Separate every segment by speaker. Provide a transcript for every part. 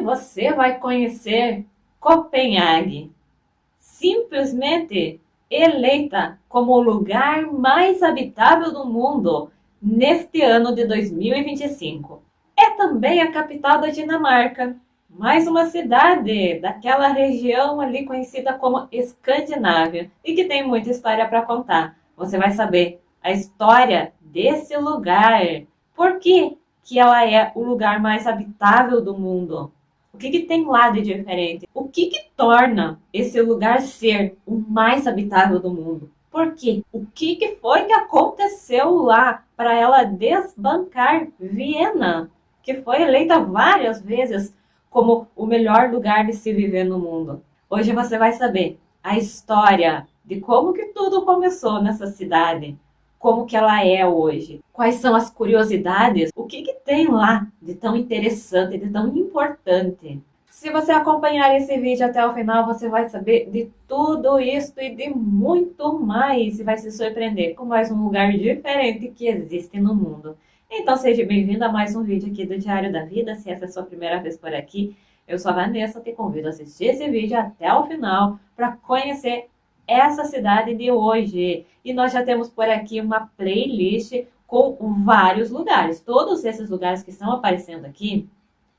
Speaker 1: você vai conhecer Copenhague, simplesmente eleita como o lugar mais habitável do mundo neste ano de 2025. É também a capital da Dinamarca, mais uma cidade daquela região ali conhecida como Escandinávia e que tem muita história para contar. Você vai saber a história desse lugar, por que ela é o lugar mais habitável do mundo. O que tem lá de diferente? O que torna esse lugar ser o mais habitável do mundo? Por quê? O que foi que aconteceu lá para ela desbancar Viena, que foi eleita várias vezes como o melhor lugar de se viver no mundo? Hoje você vai saber a história de como que tudo começou nessa cidade, como que ela é hoje, quais são as curiosidades, o que tem lá de tão interessante, de tão importante. Se você acompanhar esse vídeo até o final, você vai saber de tudo isso e de muito mais, e vai se surpreender com mais um lugar diferente que existe no mundo. Então seja bem-vindo a mais um vídeo aqui do Diário da Vida. Se essa é a sua primeira vez por aqui, eu sou a Vanessa, te convido a assistir esse vídeo até o final para conhecer essa cidade de hoje. E nós já temos por aqui uma playlist com vários lugares. Todos esses lugares que estão aparecendo aqui,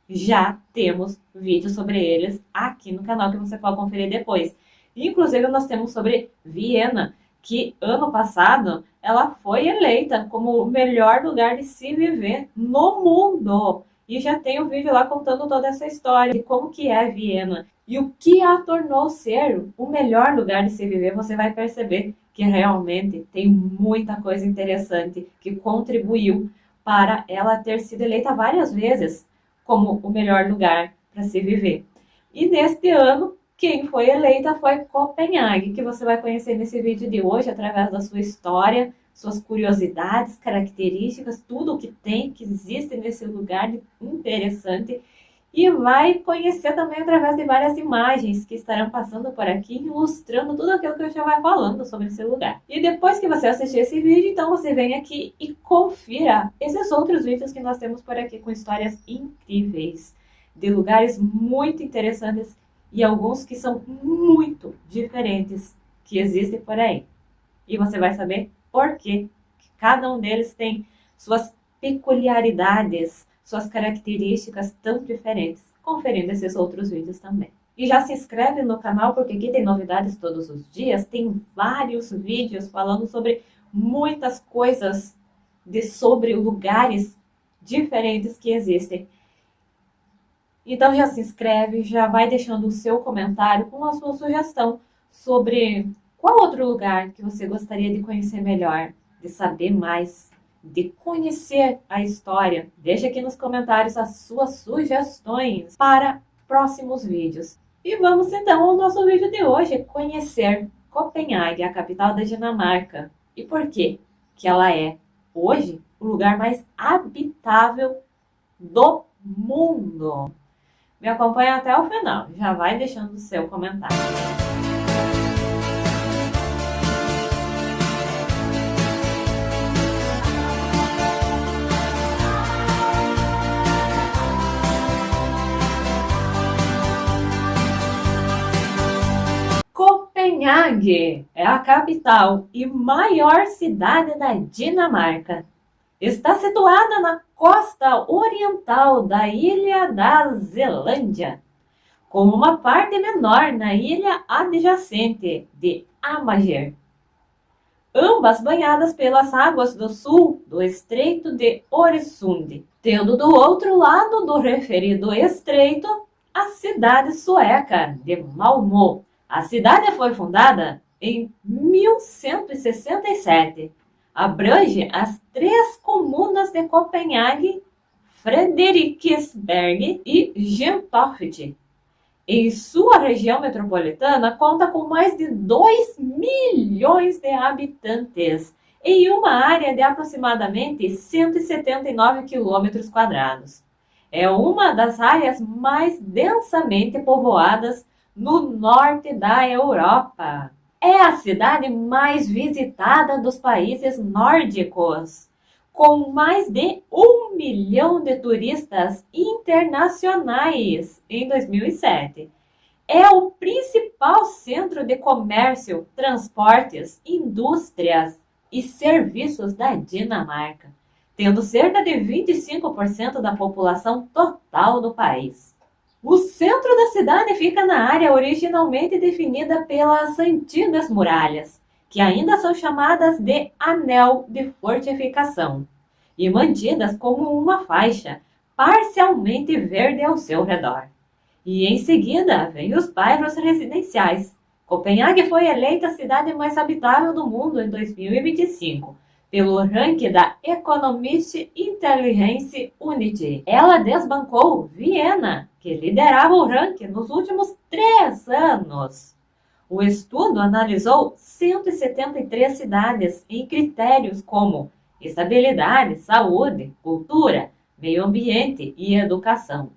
Speaker 1: já temos vídeos sobre eles aqui no canal que você pode conferir depois. Inclusive nós temos sobre Viena, que ano passado ela foi eleita como o melhor lugar de se viver no mundo. E já tem um vídeo lá contando toda essa história de como que é Viena. E o que a tornou ser o melhor lugar de se viver, você vai perceber que realmente tem muita coisa interessante que contribuiu para ela ter sido eleita várias vezes como o melhor lugar para se viver. E neste ano, quem foi eleita foi Copenhague, que você vai conhecer nesse vídeo de hoje através da sua história, suas curiosidades, características, tudo o que tem, que existe nesse lugar interessante. E vai conhecer também através de várias imagens que estarão passando por aqui, ilustrando tudo aquilo que eu já vai falando sobre esse lugar. E depois que você assistir esse vídeo, então você vem aqui e confira esses outros vídeos que nós temos por aqui com histórias incríveis, de lugares muito interessantes e alguns que são muito diferentes que existem por aí. E você vai saber por quê, que cada um deles tem suas peculiaridades, suas características tão diferentes, conferindo esses outros vídeos também. E já se inscreve no canal, porque aqui tem novidades todos os dias, tem vários vídeos falando sobre muitas coisas, sobre lugares diferentes que existem. Então já se inscreve, já vai deixando o seu comentário com a sua sugestão sobre qual outro lugar que você gostaria de conhecer melhor, de saber mais, de conhecer a história. Deixa aqui nos comentários as suas sugestões para próximos vídeos. E vamos então ao nosso vídeo de hoje, conhecer Copenhague, a capital da Dinamarca. E por que ela é, hoje, o lugar mais habitável do mundo. Me acompanha até o final, já vai deixando o seu comentário. Copenhague é a capital e maior cidade da Dinamarca. Está situada na costa oriental da ilha da Zelândia, com uma parte menor na ilha adjacente de Amager, ambas banhadas pelas águas do sul do Estreito de Øresund, tendo do outro lado do referido estreito a cidade sueca de Malmö. A cidade foi fundada em 1167. Abrange as três comunas de Copenhague, Frederiksberg e Gentofte. Em sua região metropolitana, conta com mais de 2 milhões de habitantes, em uma área de aproximadamente 179 quilômetros quadrados. É uma das áreas mais densamente povoadas no norte da Europa. É a cidade mais visitada dos países nórdicos, com mais de 1 milhão de turistas internacionais em 2007. É o principal centro de comércio, transportes, indústrias e serviços da Dinamarca, tendo cerca de 25% da população total do país. O centro da cidade fica na área originalmente definida pelas antigas muralhas, que ainda são chamadas de Anel de Fortificação, e mantidas como uma faixa parcialmente verde ao seu redor. E em seguida vem os bairros residenciais. Copenhague foi eleita a cidade mais habitável do mundo em 2025, pelo ranking da Economist Intelligence Unit. Ela desbancou Viena, que liderava o ranking nos últimos 3 anos. O estudo analisou 173 cidades em critérios como estabilidade, saúde, cultura, meio ambiente e educação.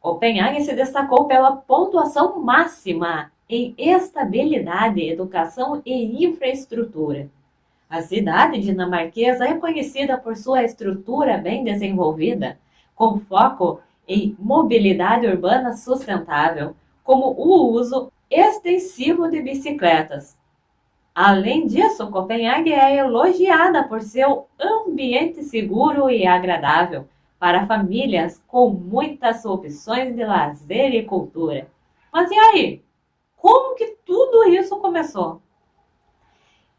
Speaker 1: Copenhague se destacou pela pontuação máxima em estabilidade, educação e infraestrutura. A cidade dinamarquesa é conhecida por sua estrutura bem desenvolvida, com foco em mobilidade urbana sustentável, como o uso extensivo de bicicletas. Além disso, Copenhague é elogiada por seu ambiente seguro e agradável para famílias com muitas opções de lazer e cultura. Mas e aí? Como que tudo isso começou?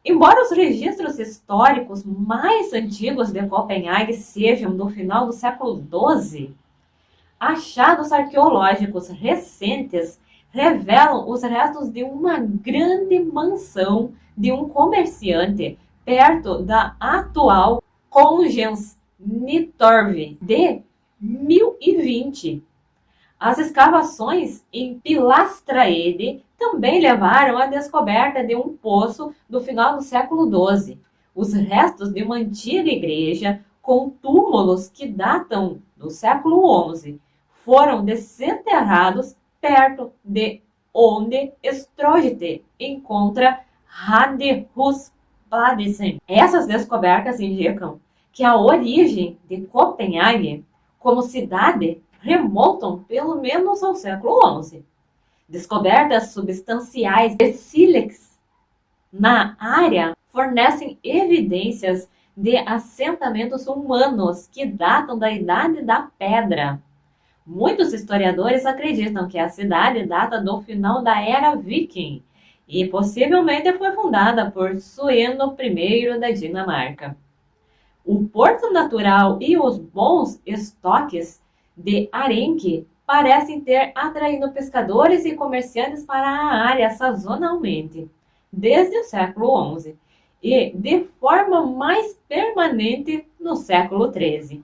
Speaker 1: Embora os registros históricos mais antigos de Copenhague sejam do final do século XII, achados arqueológicos recentes revelam os restos de uma grande mansão de um comerciante perto da atual Kongens Nytorv de 1020. As escavações em Pilastraede também levaram à descoberta de um poço do final do século XII. Os restos de uma antiga igreja com túmulos que datam do século XI foram desenterrados perto de onde Strohte encontra Radhuspladsen. Essas descobertas indicam que a origem de Copenhague como cidade remontam pelo menos ao século XI. Descobertas substanciais de sílex na área fornecem evidências de assentamentos humanos que datam da Idade da Pedra. Muitos historiadores acreditam que a cidade data do final da Era Viking e possivelmente foi fundada por Sueno I da Dinamarca. O porto natural e os bons estoques de arenque parecem ter atraído pescadores e comerciantes para a área sazonalmente, desde o século XI, e de forma mais permanente no século XIII.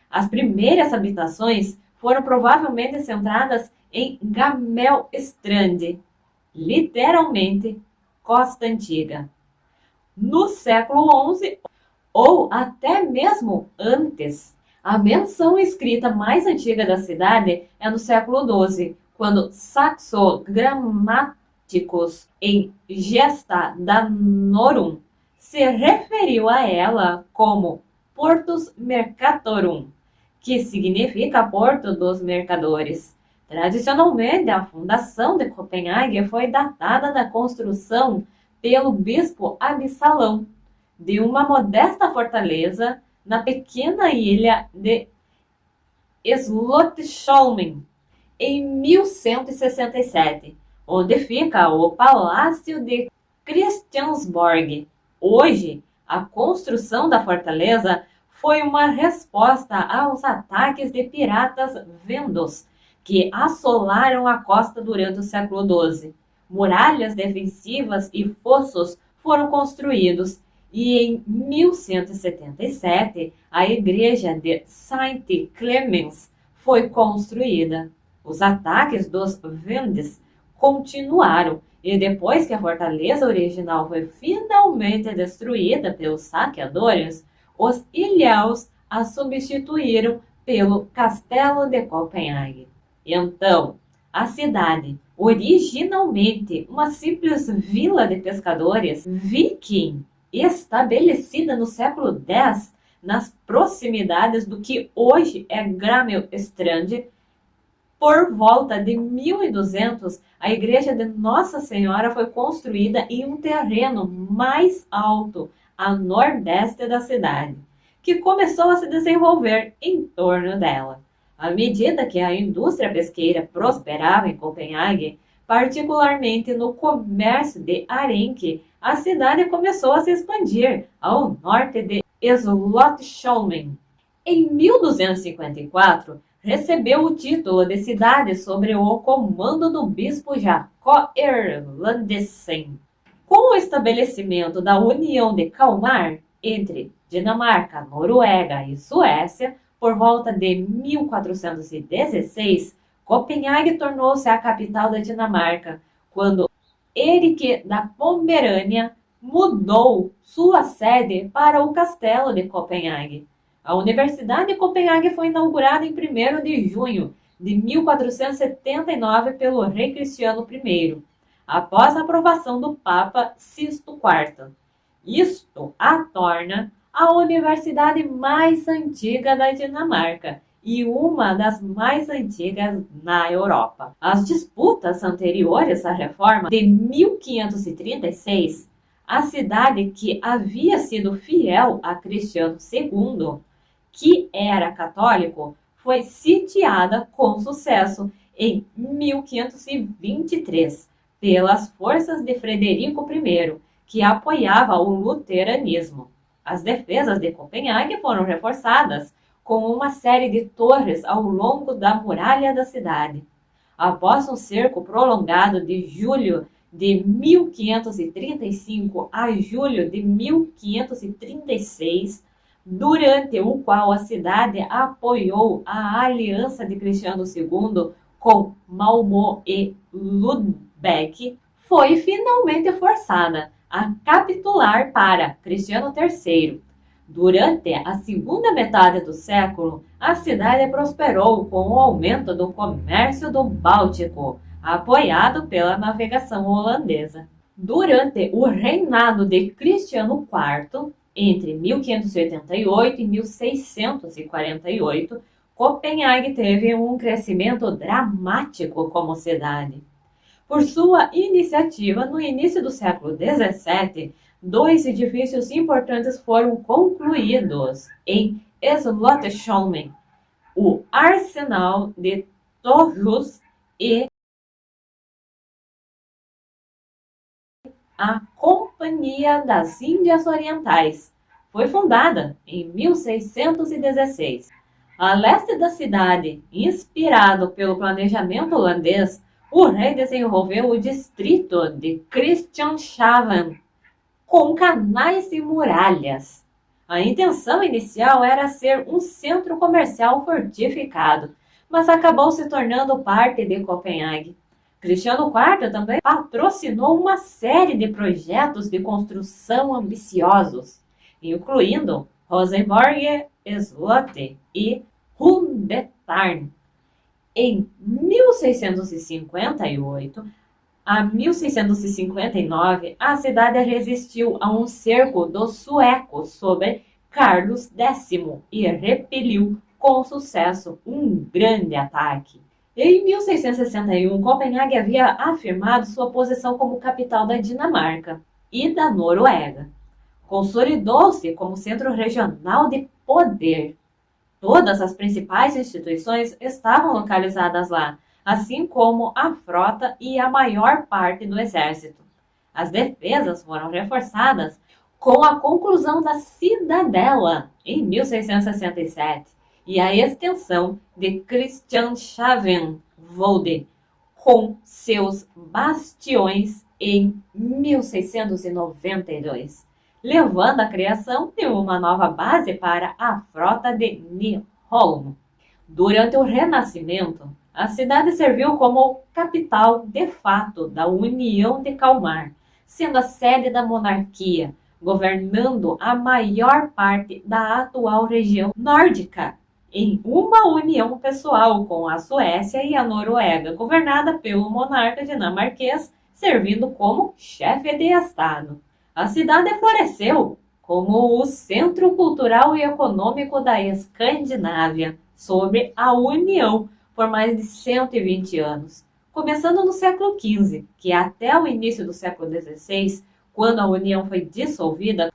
Speaker 1: As primeiras habitações foram provavelmente centradas em Gamel Strand, literalmente Costa Antiga, no século XI ou até mesmo antes. A menção escrita mais antiga da cidade é no século XII, quando Saxo Grammaticus em Gesta Danorum se referiu a ela como Portus Mercatorum, que significa Porto dos Mercadores. Tradicionalmente, a fundação de Copenhague foi datada da construção pelo bispo Absalão de uma modesta fortaleza na pequena ilha de Slottholmen, em 1167, onde fica o Palácio de Christiansborg. Hoje, a construção da fortaleza foi uma resposta aos ataques de piratas vendos que assolaram a costa durante o século XII. Muralhas defensivas e fossos foram construídos e em 1177 a igreja de Saint Clemens foi construída. Os ataques dos Vendes continuaram e depois que a fortaleza original foi finalmente destruída pelos saqueadores, os ilhéus a substituíram pelo Castelo de Copenhague. Então, a cidade, originalmente uma simples vila de pescadores viking, estabelecida no século X, nas proximidades do que hoje é Grammelstrand. Por volta de 1200, a igreja de Nossa Senhora foi construída em um terreno mais alto, a nordeste da cidade, que começou a se desenvolver em torno dela. À medida que a indústria pesqueira prosperava em Copenhague, particularmente no comércio de arenque, a cidade começou a se expandir ao norte de Slotsholmen. Em 1254, recebeu o título de cidade sob o comando do bispo Jacob Erlandsen. Com o estabelecimento da União de Kalmar entre Dinamarca, Noruega e Suécia, por volta de 1416, Copenhague tornou-se a capital da Dinamarca, quando Erik da Pomerânia mudou sua sede para o castelo de Copenhague. A Universidade de Copenhague foi inaugurada em 1º de junho de 1479 pelo rei Cristiano I, após a aprovação do Papa Sisto IV. Isto a torna a universidade mais antiga da Dinamarca e uma das mais antigas na Europa. As disputas anteriores à reforma de 1536, a cidade que havia sido fiel a Cristiano II, que era católico, foi sitiada com sucesso em 1523 pelas forças de Frederico I, que apoiava o luteranismo. As defesas de Copenhague foram reforçadas com uma série de torres ao longo da muralha da cidade. Após um cerco prolongado de julho de 1535 a julho de 1536, durante o qual a cidade apoiou a aliança de Cristiano II com Malmö e Ludbeck, foi finalmente forçada a capitular para Cristiano III. Durante a segunda metade do século, a cidade prosperou com o aumento do comércio do Báltico, apoiado pela navegação holandesa. Durante o reinado de Cristiano IV, entre 1588 e 1648, Copenhague teve um crescimento dramático como cidade. Por sua iniciativa, no início do século XVII, 2 edifícios importantes foram concluídos em Slotsholmen: o Arsenal de Torjus e a Companhia das Índias Orientais. Foi fundada em 1616. A leste da cidade, inspirado pelo planejamento holandês, o rei desenvolveu o distrito de Christianshavn, com canais e muralhas. A intenção inicial era ser um centro comercial fortificado, mas acabou se tornando parte de Copenhague. Cristiano IV também patrocinou uma série de projetos de construção ambiciosos, incluindo Rosenborg Slot e Hundetarn. Em 1658 a 1659, a cidade resistiu a um cerco dos suecos sobre Carlos X e repeliu com sucesso um grande ataque. Em 1661, Copenhague havia afirmado sua posição como capital da Dinamarca e da Noruega. Consolidou-se como centro regional de poder. Todas as principais instituições estavam localizadas lá, assim como a frota e a maior parte do exército. As defesas foram reforçadas com a conclusão da cidadela em 1667 e a extensão de Christianshavn Vold com seus bastiões em 1692, levando à criação de uma nova base para a frota de Nyholm. Durante o Renascimento, a cidade serviu como capital de fato da União de Kalmar, sendo a sede da monarquia, governando a maior parte da atual região nórdica, em uma união pessoal com a Suécia e a Noruega, governada pelo monarca dinamarquês, servindo como chefe de Estado. A cidade floresceu como o centro cultural e econômico da Escandinávia, sobre a União por mais de 120 anos, começando no século XV, que até o início do século XVI, quando a União foi dissolvida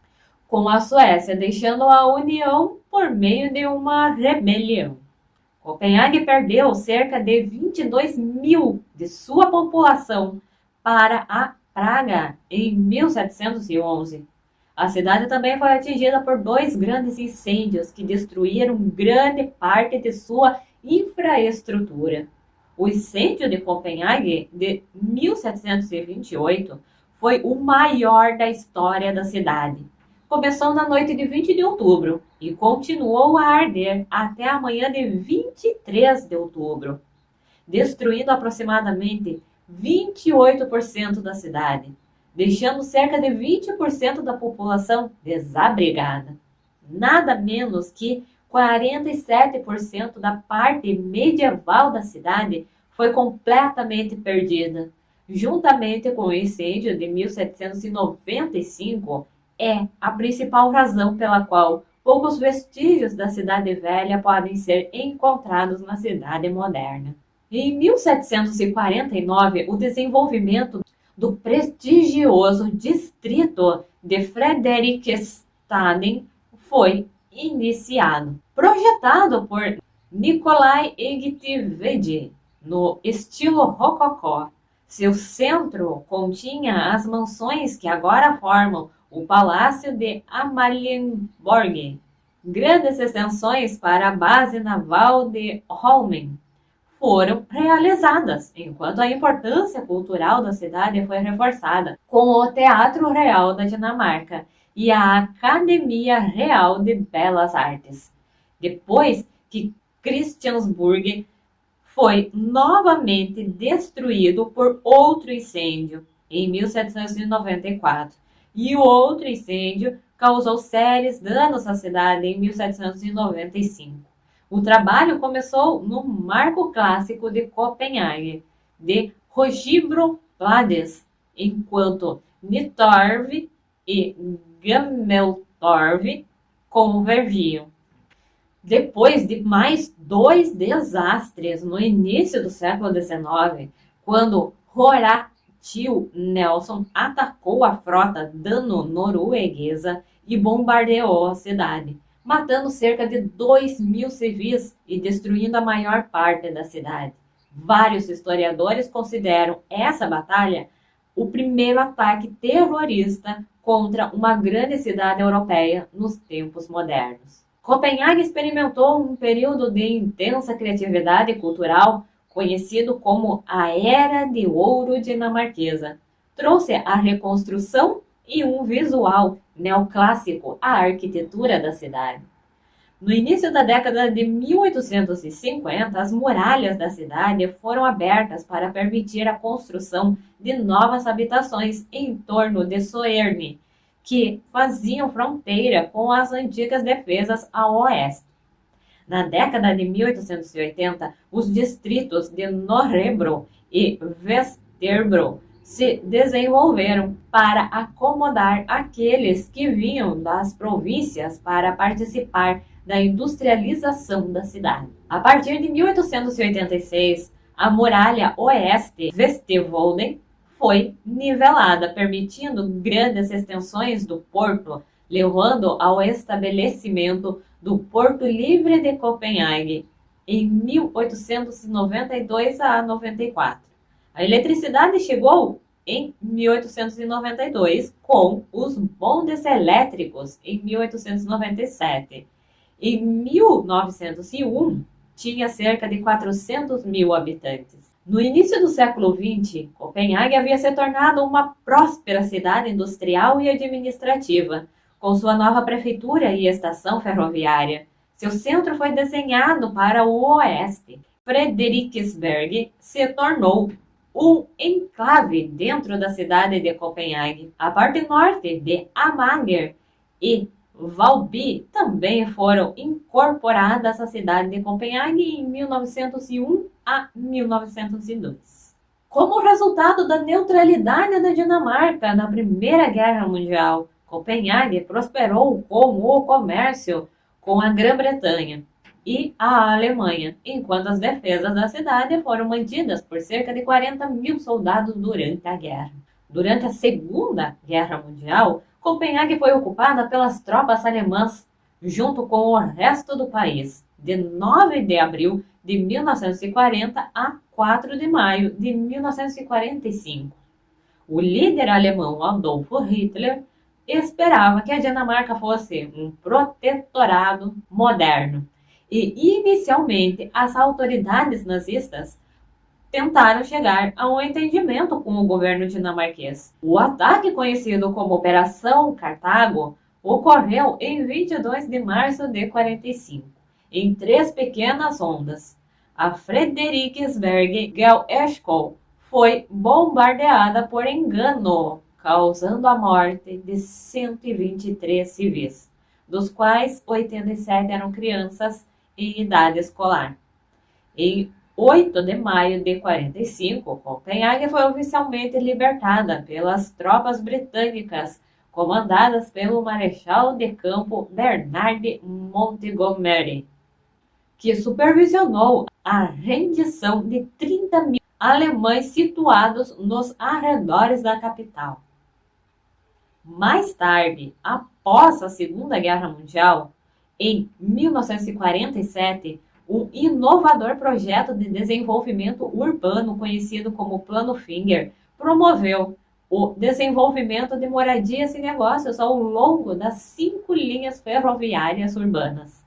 Speaker 1: com a Suécia, deixando a União por meio de uma rebelião. Copenhague perdeu cerca de 22 mil de sua população para a praga em 1711. A cidade também foi atingida por dois grandes incêndios que destruíram grande parte de sua infraestrutura. O incêndio de Copenhague de 1728 foi o maior da história da cidade. Começou na noite de 20 de outubro e continuou a arder até a manhã de 23 de outubro, destruindo aproximadamente 28% da cidade, deixando cerca de 20% da população desabrigada. Nada menos que 47% da parte medieval da cidade foi completamente perdida. Juntamente com o incêndio de 1795, é a principal razão pela qual poucos vestígios da Cidade Velha podem ser encontrados na cidade moderna. Em 1749, o desenvolvimento do prestigioso distrito de Frederiksstaden foi iniciado. Projetado por Nikolai Egtved no estilo rococó, seu centro continha as mansões que agora formam o Palácio de Amalienborg, grandes extensões para a base naval de Holmen foram realizadas, enquanto a importância cultural da cidade foi reforçada com o Teatro Real da Dinamarca e a Academia Real de Belas Artes. Depois que Christiansburg foi novamente destruído por outro incêndio em 1794, e o outro incêndio causou sérios danos à cidade em 1795. O trabalho começou no Marco Clássico de Copenhague, de Hojibro Blades, enquanto Nytorv e Gammeltorv convergiam. Depois de mais dois desastres no início do século XIX, quando Horatio Nelson atacou a frota dano-norueguesa e bombardeou a cidade, matando cerca de 2.000 civis e destruindo a maior parte da cidade. Vários historiadores consideram essa batalha o primeiro ataque terrorista contra uma grande cidade europeia nos tempos modernos. Copenhague experimentou um período de intensa criatividade cultural, conhecido como a Era de Ouro dinamarquesa. Trouxe a reconstrução e um visual neoclássico à arquitetura da cidade. No início da década de 1850, as muralhas da cidade foram abertas para permitir a construção de novas habitações em torno de Soerne, que faziam fronteira com as antigas defesas a oeste. Na década de 1880, os distritos de Norrebro e Vesterbro se desenvolveram para acomodar aqueles que vinham das províncias para participar da industrialização da cidade. A partir de 1886, a muralha oeste Vestevolden foi nivelada, permitindo grandes extensões do porto, levando ao estabelecimento do Porto Livre de Copenhague em 1892 a 94. A eletricidade chegou em 1892 com os bondes elétricos em 1897. Em 1901, tinha cerca de 400 mil habitantes. No início do século XX, Copenhague havia se tornado uma próspera cidade industrial e administrativa, com sua nova prefeitura e estação ferroviária. Seu centro foi desenhado para o oeste. Frederiksberg se tornou um enclave dentro da cidade de Copenhague. A parte norte de Amager e Valby também foram incorporadas à cidade de Copenhague em 1901 a 1902. Como resultado da neutralidade da Dinamarca na Primeira Guerra Mundial, Copenhague prosperou com o comércio com a Grã-Bretanha e a Alemanha, enquanto as defesas da cidade foram mantidas por cerca de 40 mil soldados durante a guerra. Durante a Segunda Guerra Mundial, Copenhague foi ocupada pelas tropas alemãs, junto com o resto do país, de 9 de abril de 1940 a 4 de maio de 1945. O líder alemão Adolf Hitler esperava que a Dinamarca fosse um protetorado moderno. E, inicialmente, as autoridades nazistas tentaram chegar a um entendimento com o governo dinamarquês. O ataque, conhecido como Operação Cartago, ocorreu em 22 de março de 45, em 3 pequenas ondas. A Frederiksberg Gel-Eschol foi bombardeada por engano, causando a morte de 123 civis, dos quais 87 eram crianças em idade escolar. Em 8 de maio de 45, Copenhague foi oficialmente libertada pelas tropas britânicas, comandadas pelo Marechal de Campo Bernard Montgomery, que supervisionou a rendição de 30 mil alemães situados nos arredores da capital. Mais tarde, após a Segunda Guerra Mundial, em 1947, um inovador projeto de desenvolvimento urbano conhecido como Plano Finger promoveu o desenvolvimento de moradias e negócios ao longo das 5 linhas ferroviárias urbanas,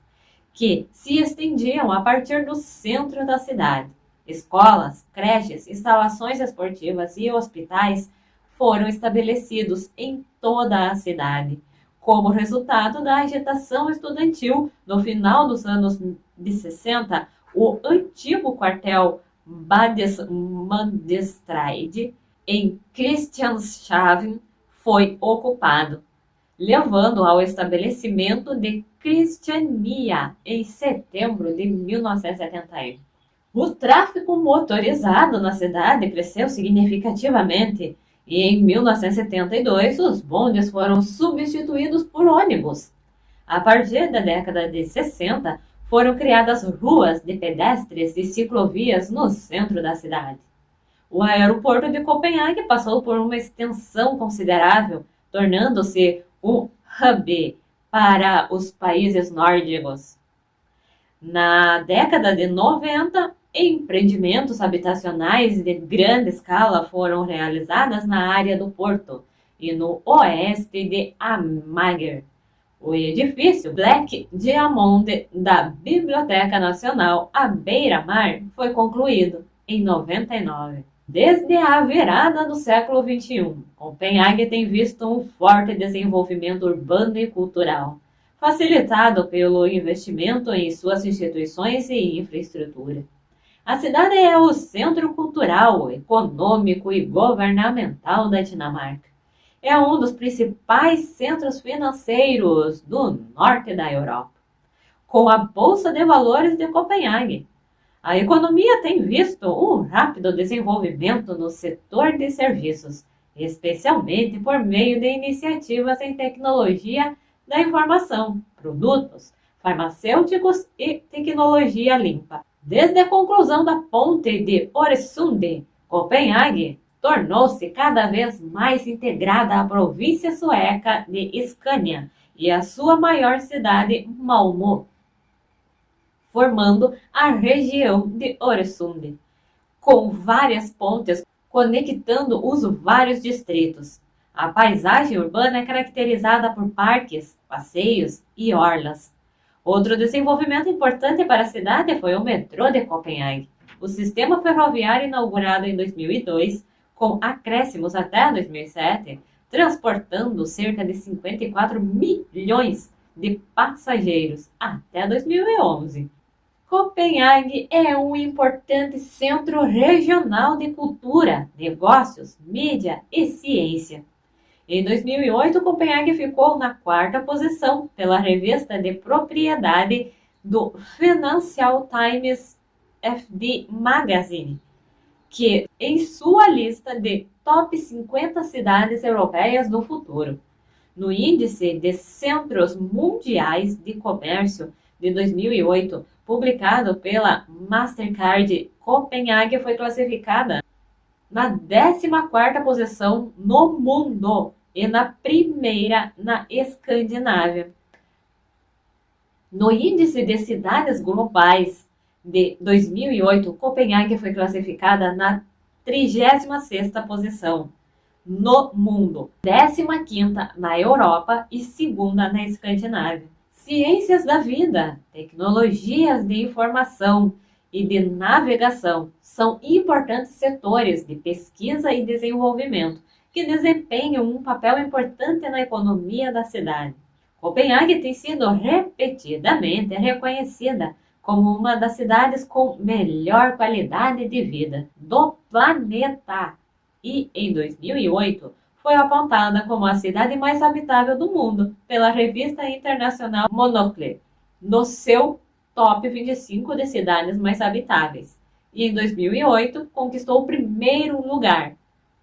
Speaker 1: que se estendiam a partir do centro da cidade. Escolas, creches, instalações esportivas e hospitais foram estabelecidos em toda a cidade, como resultado da agitação estudantil no final dos anos de 60. O antigo quartel Badesmandestride em Christianshavn foi ocupado, levando ao estabelecimento de Christiania em setembro de 1971. O tráfego motorizado na cidade cresceu significativamente e em 1972 os bondes foram substituídos por ônibus. A partir da década de 60 foram criadas ruas de pedestres e ciclovias no centro da cidade. O aeroporto de Copenhague passou por uma extensão considerável, tornando-se um hub para os países nórdicos. Na década de 90, empreendimentos habitacionais de grande escala foram realizados na área do porto e no oeste de Amager. O edifício Black Diamond da Biblioteca Nacional à beira-mar foi concluído em 99. Desde a virada do século XXI, Copenhague tem visto um forte desenvolvimento urbano e cultural, facilitado pelo investimento em suas instituições e infraestrutura. A cidade é o centro cultural, econômico e governamental da Dinamarca. É um dos principais centros financeiros do norte da Europa, com a Bolsa de Valores de Copenhague. A economia tem visto um rápido desenvolvimento no setor de serviços, especialmente por meio de iniciativas em tecnologia da informação, produtos, farmacêuticos e tecnologia limpa. Desde a conclusão da ponte de Øresund, Copenhague tornou-se cada vez mais integrada à província sueca de Scania e à sua maior cidade, Malmö, formando a região de Øresund, com várias pontes conectando os vários distritos. A paisagem urbana é caracterizada por parques, passeios e orlas. Outro desenvolvimento importante para a cidade foi o metrô de Copenhague. O sistema ferroviário inaugurado em 2002, com acréscimos até 2007, transportando cerca de 54 milhões de passageiros até 2011. Copenhague é um importante centro regional de cultura, negócios, mídia e ciência. Em 2008, Copenhague ficou na 4ª posição pela revista de propriedade do Financial Times FD Magazine, que em sua lista de top 50 cidades europeias do futuro. No Índice de Centros Mundiais de Comércio de 2008, publicado pela Mastercard, Copenhague foi classificada na 14ª posição no mundo e na primeira na Escandinávia. No Índice de Cidades Globais de 2008, Copenhague foi classificada na 36ª posição no mundo, 15ª na Europa e segunda na Escandinávia. Ciências da vida, tecnologias de informação e de navegação são importantes setores de pesquisa e desenvolvimento que desempenham um papel importante na economia da cidade. Copenhague tem sido repetidamente reconhecida como uma das cidades com melhor qualidade de vida do planeta e, em 2008, foi apontada como a cidade mais habitável do mundo pela revista internacional Monocle, no seu top 25 de cidades mais habitáveis. E em 2008 conquistou o primeiro lugar.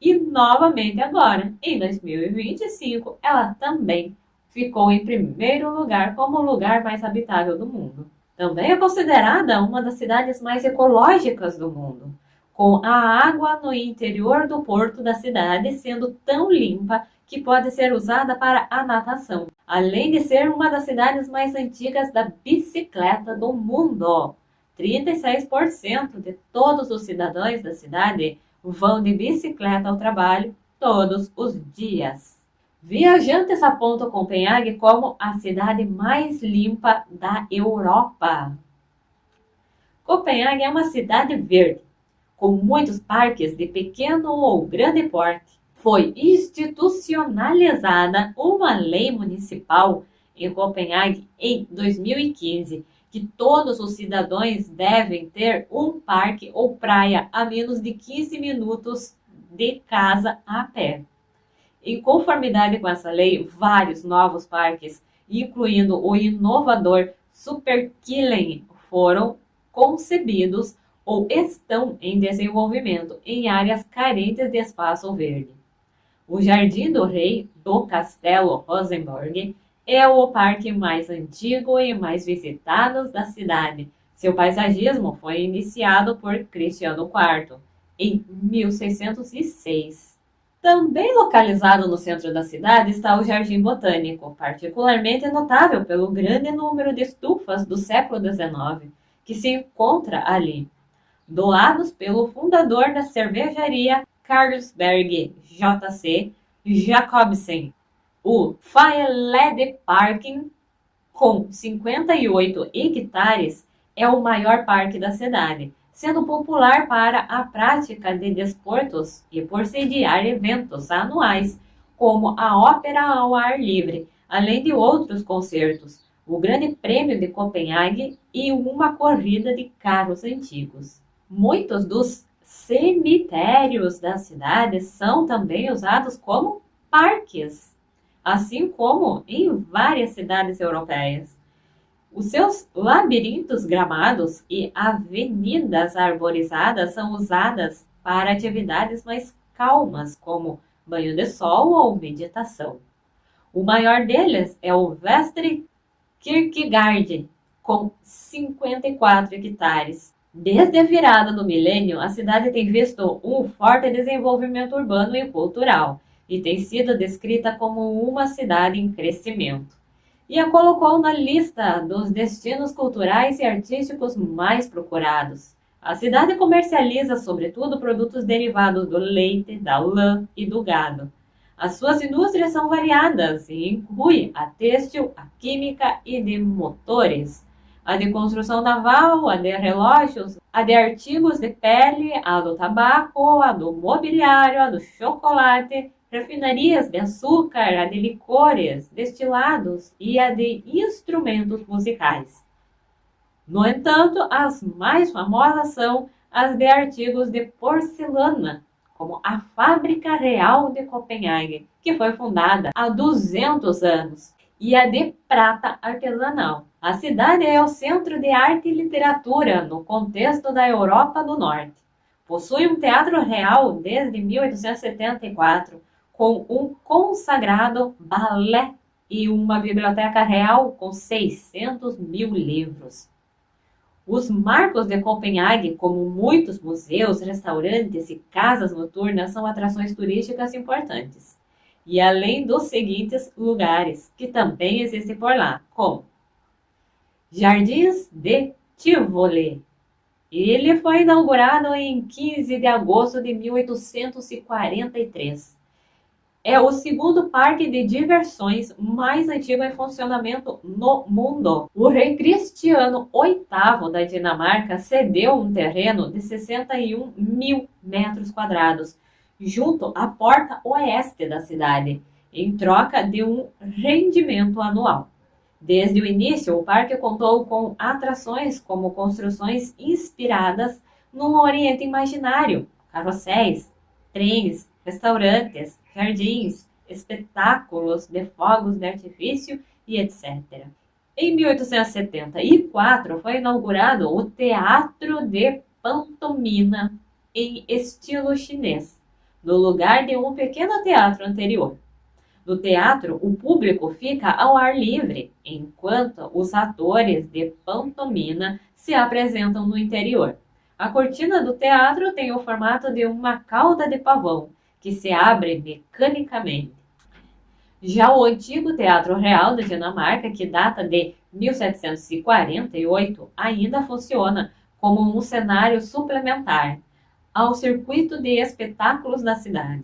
Speaker 1: E novamente agora, em 2025, ela também ficou em primeiro lugar como o lugar mais habitável do mundo. Também é considerada uma das cidades mais ecológicas do mundo, com a água no interior do porto da cidade sendo tão limpa que pode ser usada para a natação, além de ser uma das cidades mais antigas da bicicleta do mundo. 36% de todos os cidadãos da cidade vão de bicicleta ao trabalho todos os dias. Viajantes apontam Copenhague como a cidade mais limpa da Europa. Copenhague é uma cidade verde, com muitos parques de pequeno ou grande porte. Foi institucionalizada uma lei municipal em Copenhague em 2015, que todos os cidadãos devem ter um parque ou praia a menos de 15 minutos de casa a pé. Em conformidade com essa lei, vários novos parques, incluindo o inovador Superkillen, foram concebidos ou estão em desenvolvimento em áreas carentes de espaço verde. O Jardim do Rei do Castelo Rosenborg é o parque mais antigo e mais visitado da cidade. Seu paisagismo foi iniciado por Cristiano IV em 1606. Também localizado no centro da cidade está o Jardim Botânico, particularmente notável pelo grande número de estufas do século XIX que se encontra ali, doados pelo fundador da cervejaria Carlsberg J.C. Jacobsen. O Fjelledparken, com 58 hectares, é o maior parque da cidade, sendo popular para a prática de desportos e por sediar eventos anuais, como a ópera ao ar livre, além de outros concertos, o Grande Prêmio de Copenhague e uma corrida de carros antigos. Muitos dos cemitérios da cidade são também usados como parques, assim como em várias cidades europeias. Os seus labirintos gramados e avenidas arborizadas são usadas para atividades mais calmas, como banho de sol ou meditação. O maior deles é o Vestre Kierkegaard, com 54 hectares. Desde a virada do milênio, a cidade tem visto um forte desenvolvimento urbano e cultural e tem sido descrita como uma cidade em crescimento. E a colocou na lista dos destinos culturais e artísticos mais procurados. A cidade comercializa, sobretudo, produtos derivados do leite, da lã e do gado. As suas indústrias são variadas e incluem a têxtil, a química e de motores, a de construção naval, a de relógios, a de artigos de pele, a do tabaco, a do mobiliário, a do chocolate, refinarias de açúcar, a de licores, destilados e a de instrumentos musicais. No entanto, as mais famosas são as de artigos de porcelana, como a Fábrica Real de Copenhague, que foi fundada há 200 anos, e a de prata artesanal. A cidade é o centro de arte e literatura no contexto da Europa do Norte. Possui um teatro real desde 1874, com um consagrado balé e uma biblioteca real com 600 mil livros. Os marcos de Copenhague, como muitos museus, restaurantes e casas noturnas, são atrações turísticas importantes. E além dos seguintes lugares, que também existem por lá, como Jardins de Tivoli. Ele foi inaugurado em 15 de agosto de 1843. É o segundo parque de diversões mais antigo em funcionamento no mundo. O rei Cristiano VIII da Dinamarca cedeu um terreno de 61 mil metros quadrados, junto à porta oeste da cidade, em troca de um rendimento anual. Desde o início, o parque contou com atrações como construções inspiradas no Oriente Imaginário, carrosséis, trens, restaurantes, jardins, espetáculos de fogos de artifício e etc. Em 1874 foi inaugurado o Teatro de Pantomima em estilo chinês, no lugar de um pequeno teatro anterior. No teatro, o público fica ao ar livre, enquanto os atores de pantomima se apresentam no interior. A cortina do teatro tem o formato de uma cauda de pavão, que se abre mecanicamente. Já o antigo Teatro Real da Dinamarca, que data de 1748, ainda funciona como um cenário suplementar ao circuito de espetáculos da cidade.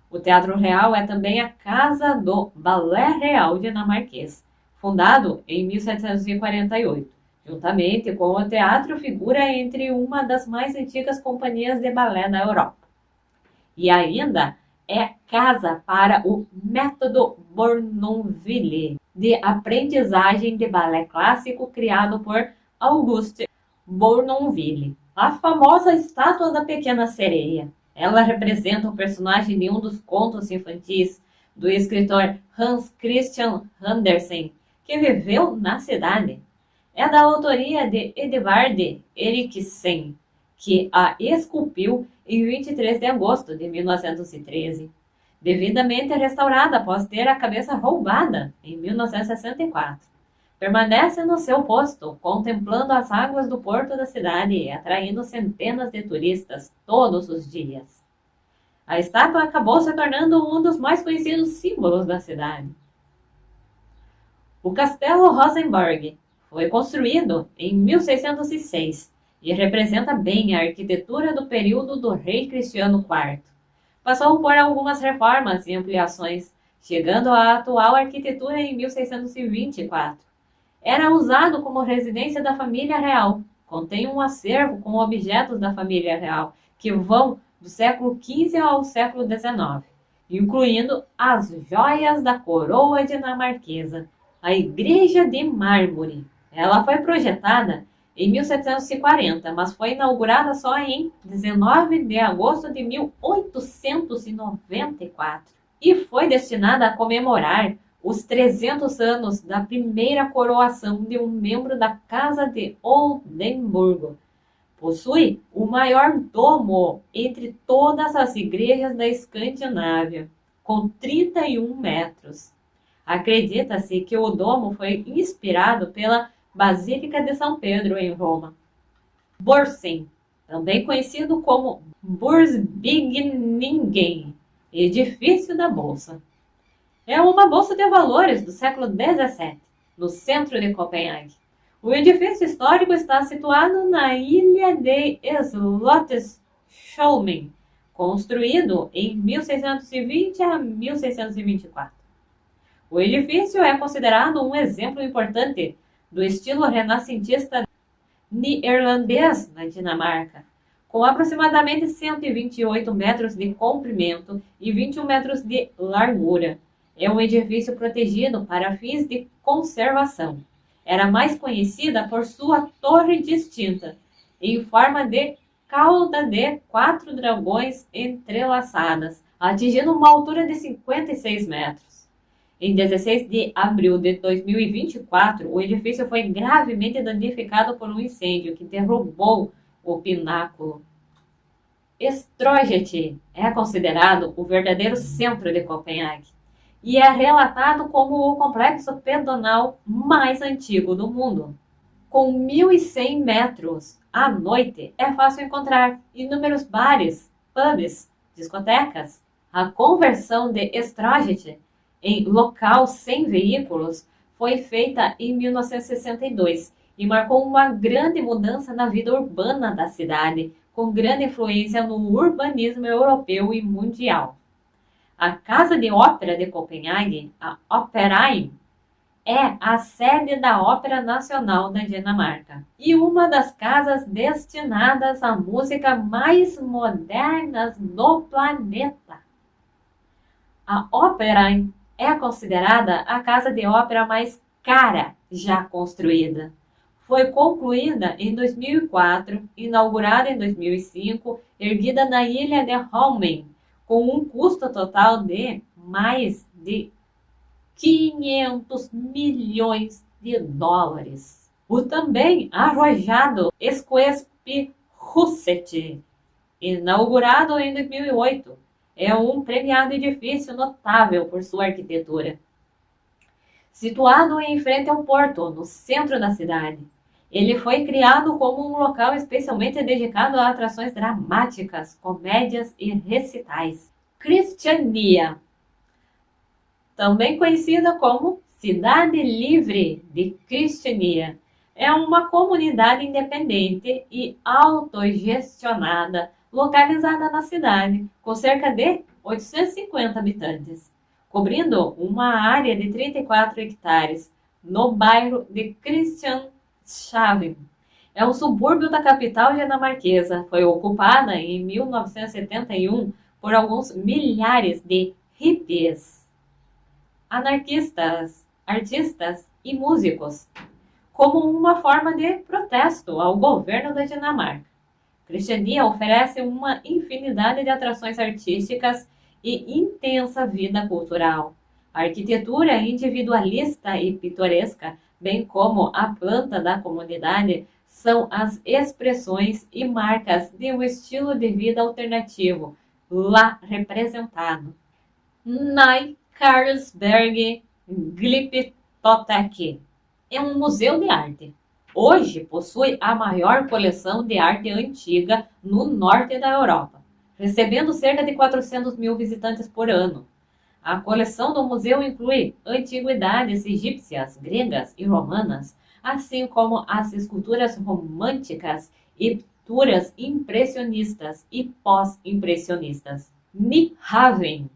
Speaker 1: O Teatro Real é também a casa do Balé Real dinamarquês, fundado em 1748. Juntamente com o teatro, figura entre uma das mais antigas companhias de balé da Europa. E ainda é casa para o Método Bournonville, de aprendizagem de balé clássico criado por Auguste Bournonville. A famosa estátua da Pequena Sereia. Ela representa o personagem de um dos contos infantis do escritor Hans Christian Andersen, que viveu na cidade. É da autoria de Edvard Eriksen, que a esculpiu em 23 de agosto de 1913, devidamente restaurada após ter a cabeça roubada em 1964. Permanece no seu posto, contemplando as águas do porto da cidade e atraindo centenas de turistas todos os dias. A estátua acabou se tornando um dos mais conhecidos símbolos da cidade. O Castelo Rosenborg foi construído em 1606 e representa bem a arquitetura do período do rei Cristiano IV. Passou por algumas reformas e ampliações, chegando à atual arquitetura em 1624. Era usado como residência da família real. Contém um acervo com objetos da família real, que vão do século XV ao século XIX, incluindo as joias da coroa dinamarquesa, a Igreja de Mármore. Ela foi projetada em 1740, mas foi inaugurada só em 19 de agosto de 1894 e foi destinada a comemorar os 300 anos da primeira coroação de um membro da Casa de Oldenburgo. Possui o maior domo entre todas as igrejas da Escandinávia, com 31 metros. Acredita-se que o domo foi inspirado pela Basílica de São Pedro, em Roma. Borsen, também conhecido como Börsbygningen, edifício da Bolsa. É uma bolsa de valores do século XVII, no centro de Copenhague. O edifício histórico está situado na ilha de Slottesholmen, construído em 1620 a 1624. O edifício é considerado um exemplo importante do estilo renascentista neerlandês na Dinamarca, com aproximadamente 128 metros de comprimento e 21 metros de largura. É um edifício protegido para fins de conservação. Era mais conhecida por sua torre distinta, em forma de cauda de 4 dragões entrelaçadas, atingindo uma altura de 56 metros. Em 16 de abril de 2024, o edifício foi gravemente danificado por um incêndio que derrubou o pináculo. Strøget é considerado o verdadeiro centro de Copenhague e é relatado como o complexo pedonal mais antigo do mundo. Com 1.100 metros à noite, é fácil encontrar inúmeros bares, pubs, discotecas. A conversão de Strøget em local sem veículos foi feita em 1962 e marcou uma grande mudança na vida urbana da cidade, com grande influência no urbanismo europeu e mundial. A Casa de Ópera de Copenhague, a Operaen, é a sede da Ópera Nacional da Dinamarca e uma das casas destinadas à música mais modernas do planeta. A Operaen é considerada a casa de ópera mais cara já construída. Foi concluída em 2004, inaugurada em 2005, erguida na ilha de Holmen, com um custo total de mais de 500 milhões de dólares. O também arrojado Squespi-Huset, inaugurado em 2008, é um premiado edifício notável por sua arquitetura. Situado em frente ao porto, no centro da cidade, ele foi criado como um local especialmente dedicado a atrações dramáticas, comédias e recitais. Christiania, também conhecida como Cidade Livre de Christiania, é uma comunidade independente e autogestionada localizada na cidade, com cerca de 850 habitantes, cobrindo uma área de 34 hectares, no bairro de Christianshavn. É um subúrbio da capital dinamarquesa. Foi ocupada em 1971 por alguns milhares de hippies, anarquistas, artistas e músicos, como uma forma de protesto ao governo da Dinamarca. Christiania oferece uma infinidade de atrações artísticas e intensa vida cultural. A arquitetura individualista e pitoresca, bem como a planta da comunidade, são as expressões e marcas de um estilo de vida alternativo lá representado. Ny Carlsberg Glyptotek é um museu de arte. Hoje possui a maior coleção de arte antiga no norte da Europa, recebendo cerca de 400 mil visitantes por ano. A coleção do museu inclui antiguidades egípcias, gregas e romanas, assim como as esculturas românticas e pinturas impressionistas e pós-impressionistas. Nyhavn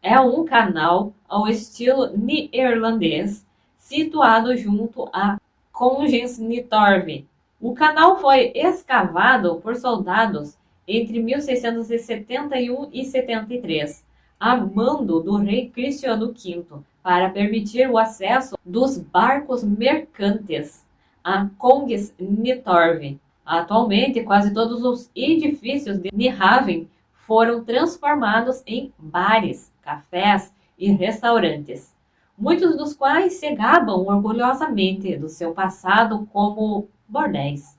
Speaker 1: é um canal ao estilo neerlandês situado junto a Kongens Nytorv. O canal foi escavado por soldados entre 1671 e 73, a mando do rei Cristiano V, para permitir o acesso dos barcos mercantes a Kongens Nytorv. Atualmente, quase todos os edifícios de Nyhavn foram transformados em bares, cafés e restaurantes, muitos dos quais se gabam orgulhosamente do seu passado como bordéis.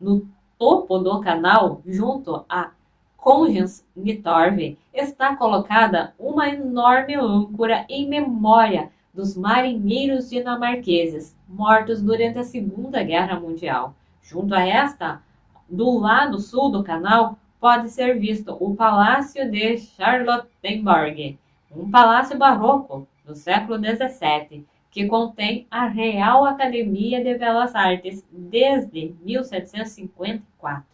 Speaker 1: No topo do canal, junto a Kongens Nytorv, está colocada uma enorme âncora em memória dos marinheiros dinamarqueses mortos durante a Segunda Guerra Mundial. Junto a esta, do lado sul do canal, pode ser visto o Palácio de Charlottenburg, um palácio barroco do século XVII, que contém a Real Academia de Belas Artes desde 1754.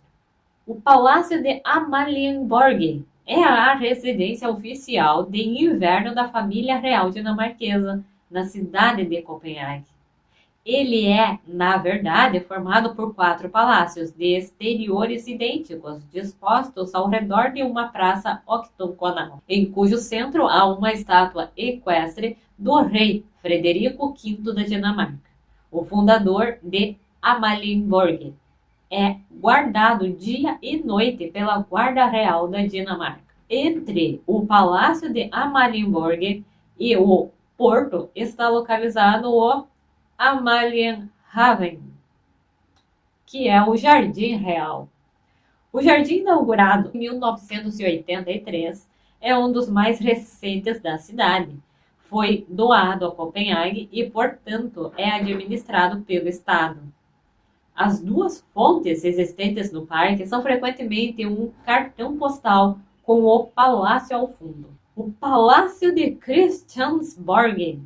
Speaker 1: O Palácio de Amalienborg é a residência oficial de inverno da família real dinamarquesa, na cidade de Copenhague. Ele é, na verdade, formado por 4 palácios de exteriores idênticos, dispostos ao redor de uma praça octogonal, em cujo centro há uma estátua equestre do rei Frederico V da Dinamarca, o fundador de Amalienborg. É guardado dia e noite pela Guarda Real da Dinamarca. Entre o Palácio de Amalienborg e o porto está localizado o Amalienhaven, que é o Jardim Real. O jardim, inaugurado em 1983, é um dos mais recentes da cidade. Foi doado a Copenhague e, portanto, é administrado pelo Estado. As duas fontes existentes no parque são frequentemente um cartão postal com o palácio ao fundo. O Palácio de Christiansborg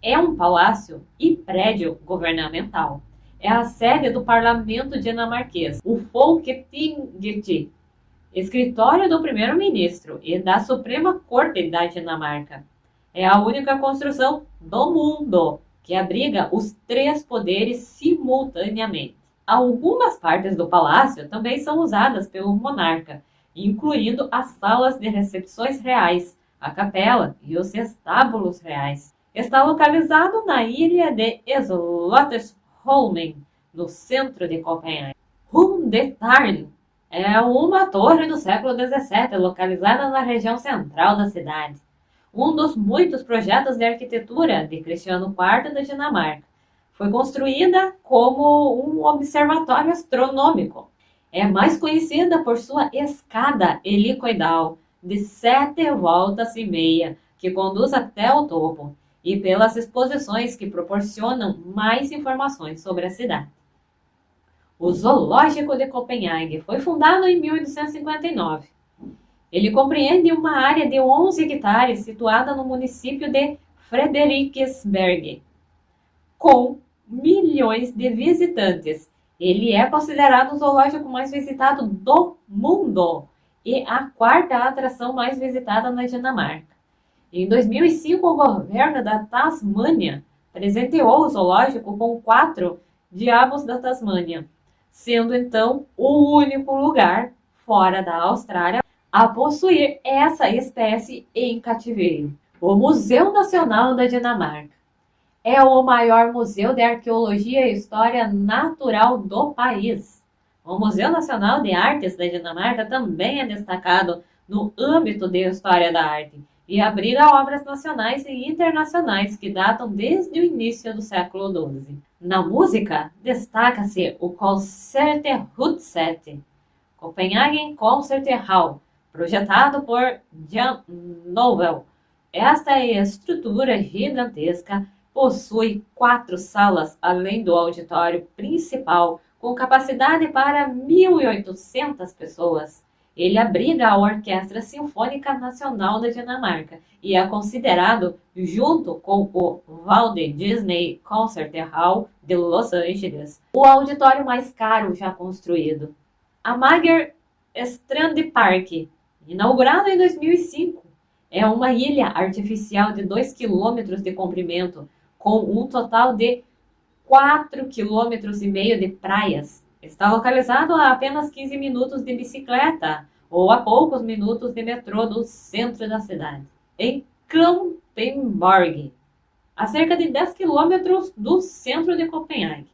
Speaker 1: é um palácio e prédio governamental. É a sede do parlamento dinamarquês, o Folketinget, escritório do primeiro-ministro e da Suprema Corte da Dinamarca. É a única construção do mundo que abriga os três poderes simultaneamente. Algumas partes do palácio também são usadas pelo monarca, incluindo as salas de recepções reais, a capela e os estábulos reais. Está localizado na ilha de Slottesholmen, no centro de Copenhague. Hundetarn é uma torre do século XVII, localizada na região central da cidade. Um dos muitos projetos de arquitetura de Cristiano IV da Dinamarca. Foi construída como um observatório astronômico. É mais conhecida por sua escada helicoidal de 7 voltas e meia, que conduz até o topo, e pelas exposições que proporcionam mais informações sobre a cidade. O Zoológico de Copenhague foi fundado em 1859. Ele compreende uma área de 11 hectares situada no município de Frederiksberg, com milhões de visitantes. Ele é considerado o zoológico mais visitado do mundo e a quarta atração mais visitada na Dinamarca. Em 2005, o governo da Tasmânia presenteou o zoológico com 4 diabos da Tasmânia, sendo então o único lugar fora da Austrália a possuir essa espécie em cativeiro. O Museu Nacional da Dinamarca é o maior museu de arqueologia e história natural do país. O Museu Nacional de Artes da Dinamarca também é destacado no âmbito de história da arte e abriga obras nacionais e internacionais que datam desde o início do século XII. Na música, destaca-se o Concerthuset, Copenhagen Concerthall, projetado por Jan Nouvel. Esta estrutura gigantesca possui 4 salas, além do auditório principal, com capacidade para 1.800 pessoas. Ele abriga a Orquestra Sinfônica Nacional da Dinamarca e é considerado, junto com o Walt Disney Concert Hall de Los Angeles, o auditório mais caro já construído. A Mager Strand Park, inaugurado em 2005, é uma ilha artificial de 2 km de comprimento, com um total de 4,5 km de praias. Está localizado a apenas 15 minutos de bicicleta ou a poucos minutos de metrô do centro da cidade. Em Klampenborg, a cerca de 10 km do centro de Copenhague,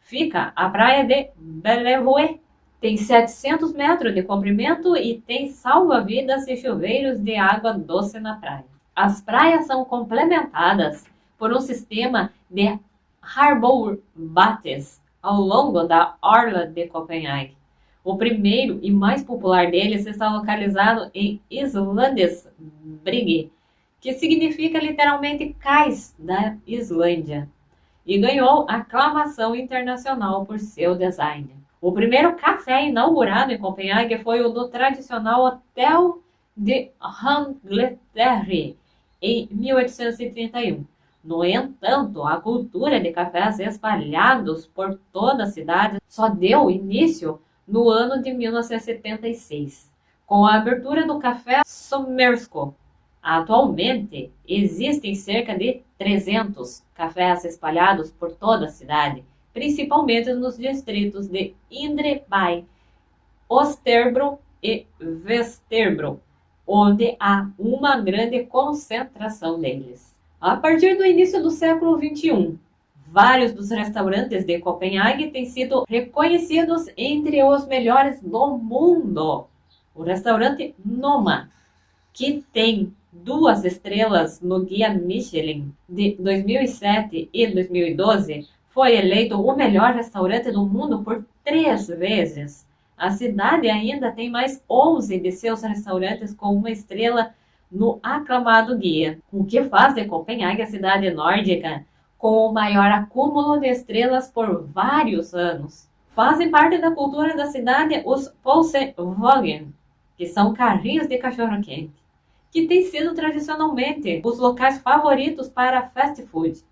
Speaker 1: fica a praia de Bellevue. Tem 700 metros de comprimento e tem salva-vidas e chuveiros de água doce na praia. As praias são complementadas por um sistema de harbour-bates ao longo da orla de Copenhague. O primeiro e mais popular deles está localizado em Islandsbrygge, que significa literalmente cais da Islândia, e ganhou aclamação internacional por seu design. O primeiro café inaugurado em Copenhague foi o do tradicional Hotel de Angleterre, em 1831. No entanto, a cultura de cafés espalhados por toda a cidade só deu início no ano de 1976, com a abertura do Café Sommersko. Atualmente, existem cerca de 300 cafés espalhados por toda a cidade, principalmente nos distritos de Indre By, Österbro e Vesterbro, onde há uma grande concentração deles. A partir do início do século XXI, vários dos restaurantes de Copenhague têm sido reconhecidos entre os melhores do mundo. O restaurante Noma, que tem 2 estrelas no Guia Michelin de 2007 e 2012, foi eleito o melhor restaurante do mundo por 3 vezes. A cidade ainda tem mais 11 de seus restaurantes com uma estrela no aclamado guia, o que faz de Copenhague a cidade nórdica com o maior acúmulo de estrelas por vários anos. Fazem parte da cultura da cidade os Pølsevogne, que são carrinhos de cachorro-quente, que têm sido tradicionalmente os locais favoritos para fast food,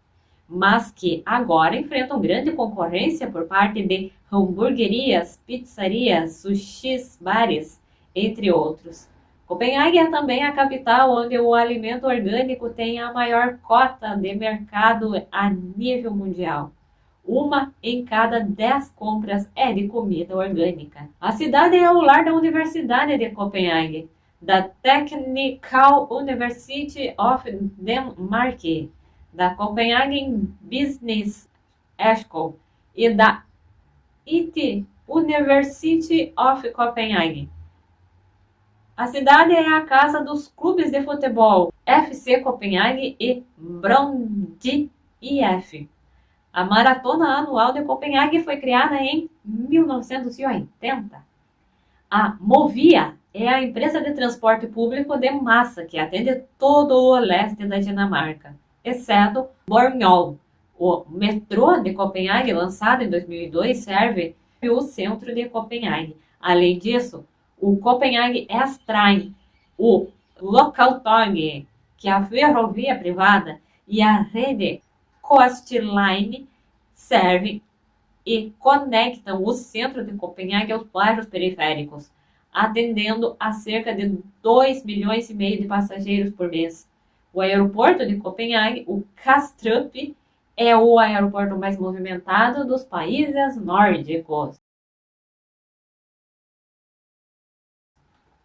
Speaker 1: mas que agora enfrentam grande concorrência por parte de hamburguerias, pizzarias, sushis, bares, entre outros. Copenhague é também a capital onde o alimento orgânico tem a maior cota de mercado a nível mundial. Uma em cada 10 compras é de comida orgânica. A cidade é o lar da Universidade de Copenhague, da Technical University of Denmark, da Copenhagen Business School e da IT University of Copenhagen. A cidade é a casa dos clubes de futebol FC Copenhague e Brøndby IF. A Maratona Anual de Copenhague foi criada em 1980. A Movia é a empresa de transporte público de massa que atende todo o leste da Dinamarca, exceto Bornholm. O metrô de Copenhague, lançado em 2002, serve o centro de Copenhague. Além disso, o Copenhague S-Train, o Lokaltog, que é a ferrovia privada, e a rede Coastline servem e conectam o centro de Copenhague aos bairros periféricos, atendendo a cerca de 2,5 milhões de passageiros por mês. O aeroporto de Copenhague, o Kastrup, é o aeroporto mais movimentado dos países nórdicos.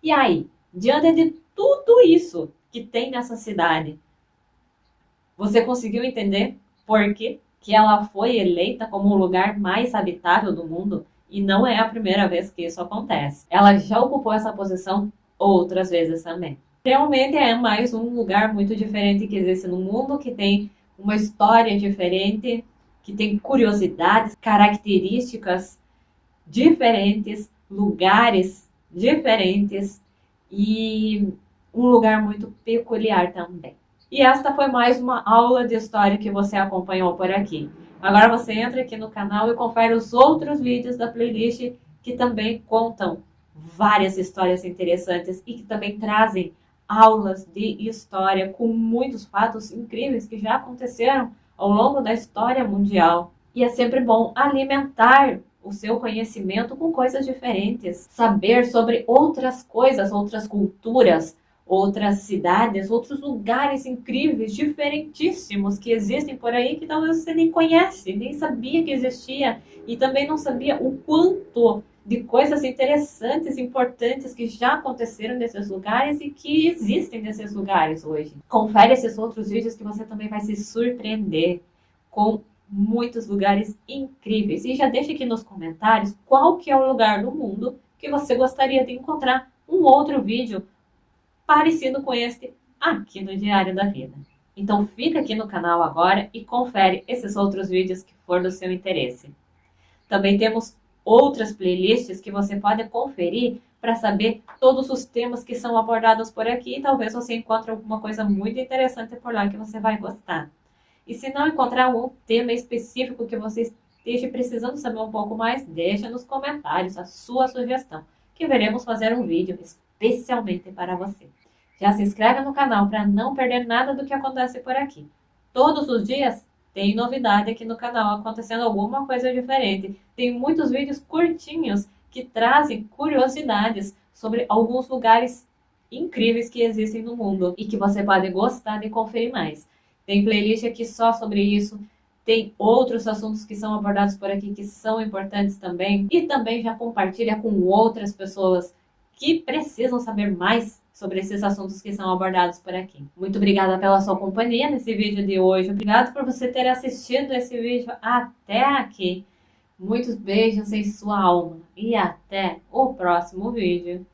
Speaker 1: E aí, diante de tudo isso que tem nessa cidade, você conseguiu entender por que ela foi eleita como o lugar mais habitável do mundo? E não é a primeira vez que isso acontece. Ela já ocupou essa posição outras vezes também. Realmente é mais um lugar muito diferente que existe no mundo, que tem uma história diferente, que tem curiosidades, características diferentes, lugares diferentes e um lugar muito peculiar também. E esta foi mais uma aula de história que você acompanhou por aqui. Agora você entra aqui no canal e confere os outros vídeos da playlist que também contam várias histórias interessantes e que também trazem aulas de história com muitos fatos incríveis que já aconteceram ao longo da história mundial. E é sempre bom alimentar o seu conhecimento com coisas diferentes, saber sobre outras coisas, outras culturas, outras cidades, outros lugares incríveis, diferentíssimos que existem por aí que talvez você nem conhece, nem sabia que existia e também não sabia o quanto de coisas interessantes, importantes que já aconteceram nesses lugares e que existem nesses lugares hoje. Confere esses outros vídeos que você também vai se surpreender com muitos lugares incríveis. E já deixa aqui nos comentários qual que é o lugar do mundo que você gostaria de encontrar um outro vídeo parecido com este aqui no Diário da Vida. Então fica aqui no canal agora e confere esses outros vídeos que for do seu interesse. Também temos outras playlists que você pode conferir para saber todos os temas que são abordados por aqui e talvez você encontre alguma coisa muito interessante por lá que você vai gostar. E se não encontrar algum tema específico que você esteja precisando saber um pouco mais, deixa nos comentários a sua sugestão, que veremos fazer um vídeo especialmente para você. Já se inscreve no canal para não perder nada do que acontece por aqui. Todos os dias tem novidade aqui no canal, acontecendo alguma coisa diferente. Tem muitos vídeos curtinhos que trazem curiosidades sobre alguns lugares incríveis que existem no mundo e que você pode gostar de conferir mais. Tem playlist aqui só sobre isso, tem outros assuntos que são abordados por aqui que são importantes também. E também já compartilha com outras pessoas que precisam saber mais sobre esses assuntos que são abordados por aqui. Muito obrigada pela sua companhia nesse vídeo de hoje. Obrigado por você ter assistido esse vídeo até aqui. Muitos beijos em sua alma e até o próximo vídeo.